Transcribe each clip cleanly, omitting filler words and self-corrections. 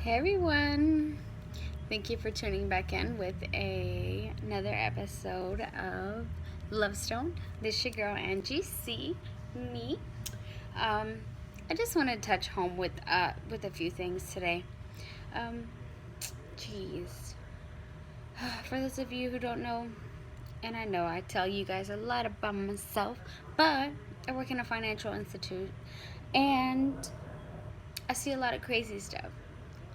Hey everyone! Thank you for tuning back in with another episode of Love Stone. This is your girl Angie C. Me. I just want to touch home with a few things today. Um, Jeez. For those of you who don't know, and I know I tell you guys a lot about myself, but I work in a financial institute, and I see a lot of crazy stuff.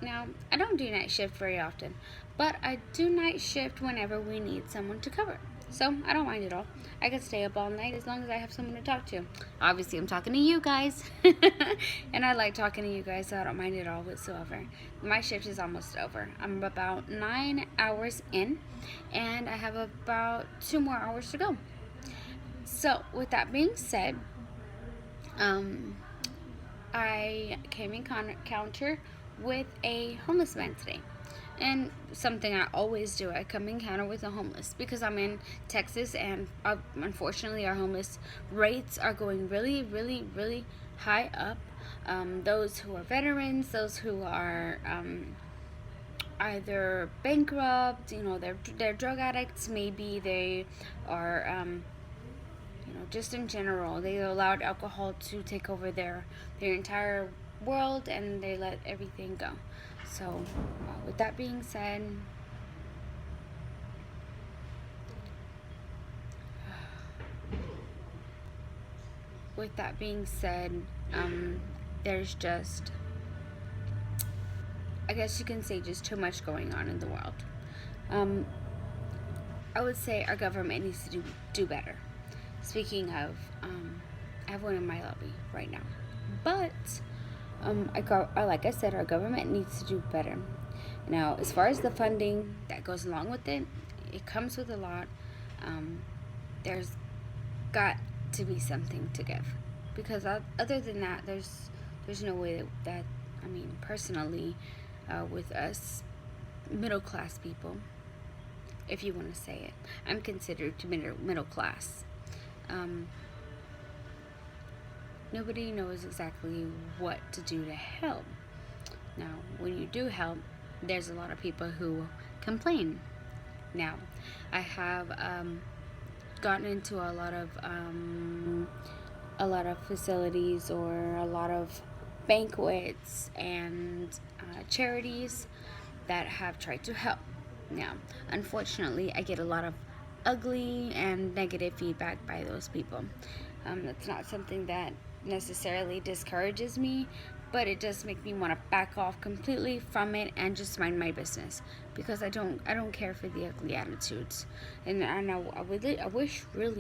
Now, I don't do night shift very often, but I do night shift whenever we need someone to cover. So, I don't mind at all. I can stay up all night as long as I have someone to talk to. Obviously, I'm talking to you guys. And I like talking to you guys, so I don't mind it all whatsoever. My shift is almost over. I'm about 9 hours in, and I have about 2 more hours to go. So, with that being said, I came in encounter with a homeless man today. And something I always do, I come encounter with a homeless because I'm in Texas, and unfortunately our homeless rates are going really, really, really high up. Those who are veterans, those who are either bankrupt, they're drug addicts, maybe they are just in general, they allowed alcohol to take over their entire world, and they let everything go. So, with that being said, there's just, I guess you can say, just too much going on in the world. I would say our government needs to do better. Speaking of, I have one in my lobby right now, but like I said, our government needs to do better. Now, as far as the funding that goes along with it, it comes with a lot. There's got to be something to give, because other than that, there's no way that I mean, personally, with us middle class people, if you want to say it, I'm considered middle class. Nobody knows exactly what to do to help. Now, when you do help, there's a lot of people who complain. Now, I have gotten into a lot of facilities, or a lot of banquets and charities that have tried to help. Now, unfortunately, I get a lot of ugly and negative feedback by those people. That's not something that necessarily discourages me, but it does make me want to back off completely from it and just mind my business, because I don't care for the ugly attitudes. And I know I really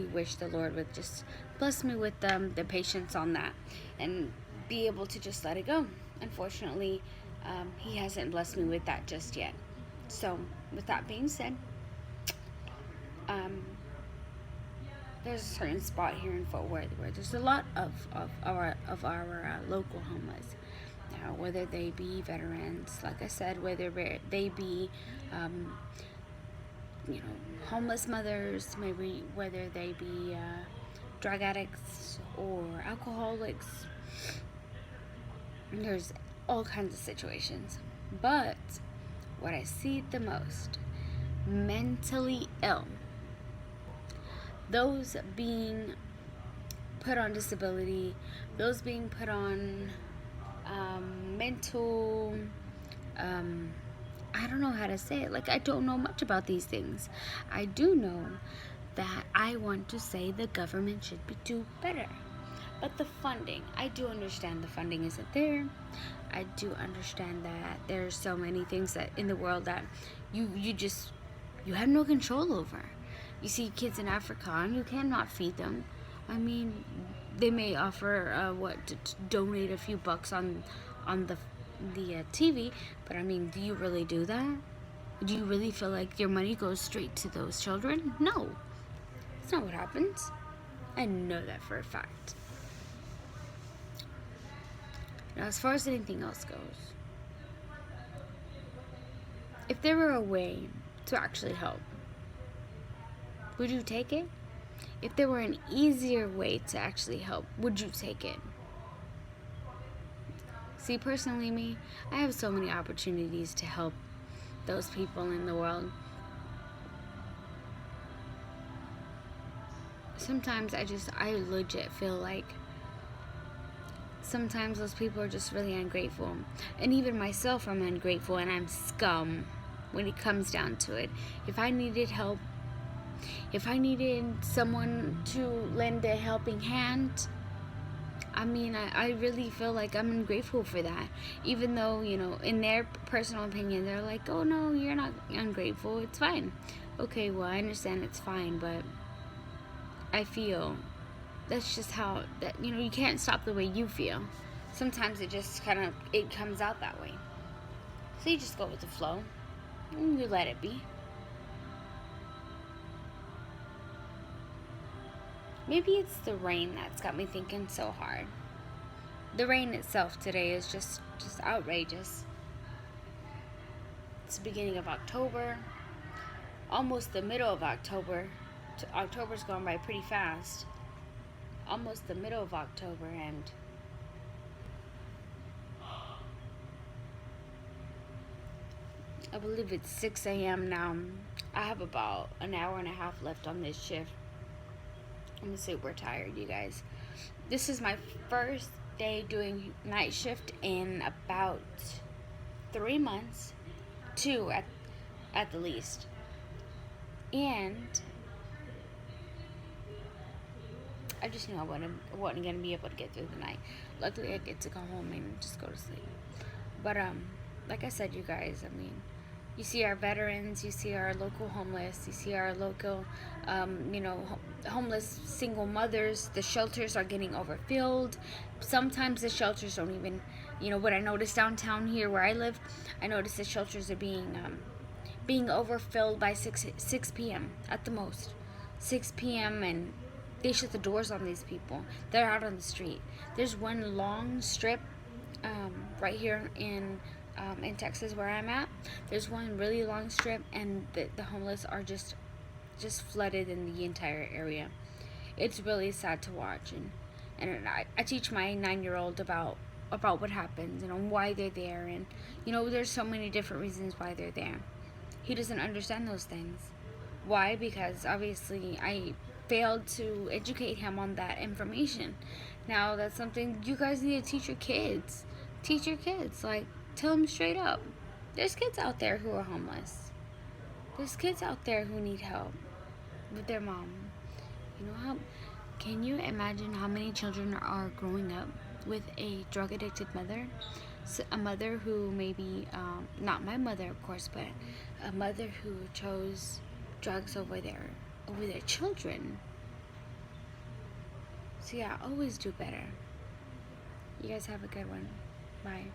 wish the Lord would just bless me with the patience on that, and be able to just let it go. Unfortunately, He hasn't blessed me with that just yet. So, with that being said, there's a certain spot here in Fort Worth where there's a lot of our local homeless. Now, whether they be veterans, like I said, whether they be homeless mothers, maybe whether they be drug addicts or alcoholics. There's all kinds of situations. But what I see the most, mentally ill, those being put on disability, those being put on mental, I don't know how to say it. Like, I don't know much about these things. I do know that I want to say the government should do better. But the funding, I do understand the funding isn't there. I do understand that there's so many things that in the world that you have no control over. You see kids in Africa, and you cannot feed them. I mean, they may offer to donate a few bucks on the TV, but I mean, do you really do that? Do you really feel like your money goes straight to those children? No, that's not what happens. I know that for a fact. Now, as far as anything else goes, if there were a way to actually help, would you take it? If there were an easier way to actually help, would you take it? See, personally, me, I have so many opportunities to help those people in the world. Sometimes I legit feel like sometimes those people are just really ungrateful. And even myself, I'm ungrateful and I'm scum when it comes down to it. If I needed help, if I needed someone to lend a helping hand, I mean, I really feel like I'm ungrateful for that. Even though, in their personal opinion, they're like, oh no, you're not ungrateful, it's fine. Okay, well, I understand it's fine, but I feel that's just how, you can't stop the way you feel. Sometimes it just it comes out that way. So you just go with the flow and you let it be. Maybe it's the rain that's got me thinking so hard. The rain itself today is just outrageous. It's the beginning of October, almost the middle of October. October's gone by pretty fast. Almost the middle of October, and I believe it's 6 a.m. now. I have about an hour and a half left on this shift. I'm super tired, you guys. This is my first day doing night shift in about 3 months, 2 at the least. And I just knew I wasn't gonna be able to get through the night. Luckily, I get to go home and just go to sleep. But like I said, you guys, I mean, you see our veterans, you see our local homeless, you see our local, homeless single mothers. The shelters are getting overfilled. Sometimes the shelters don't even, what I noticed downtown here where I live, I noticed the shelters are being overfilled by 6 p.m. at the most. 6 p.m. and they shut the doors on these people. They're out on the street. There's one long strip right here in Texas where I'm at. There's one really long strip, and the homeless are just flooded in the entire area. It's really sad to watch, and I teach my 9-year-old about what happens and why they're there, and there's so many different reasons why they're there. He doesn't understand those things. Why? Because obviously I failed to educate him on that information. Now that's something you guys need to teach your kids. Teach your kids, like, tell them straight up. There's kids out there who are homeless. There's kids out there who need help with their mom. Can you imagine how many children are growing up with a drug addicted mother? So a mother who maybe, not my mother of course, but a mother who chose drugs over their children. So yeah, always do better. You guys have a good one. Bye.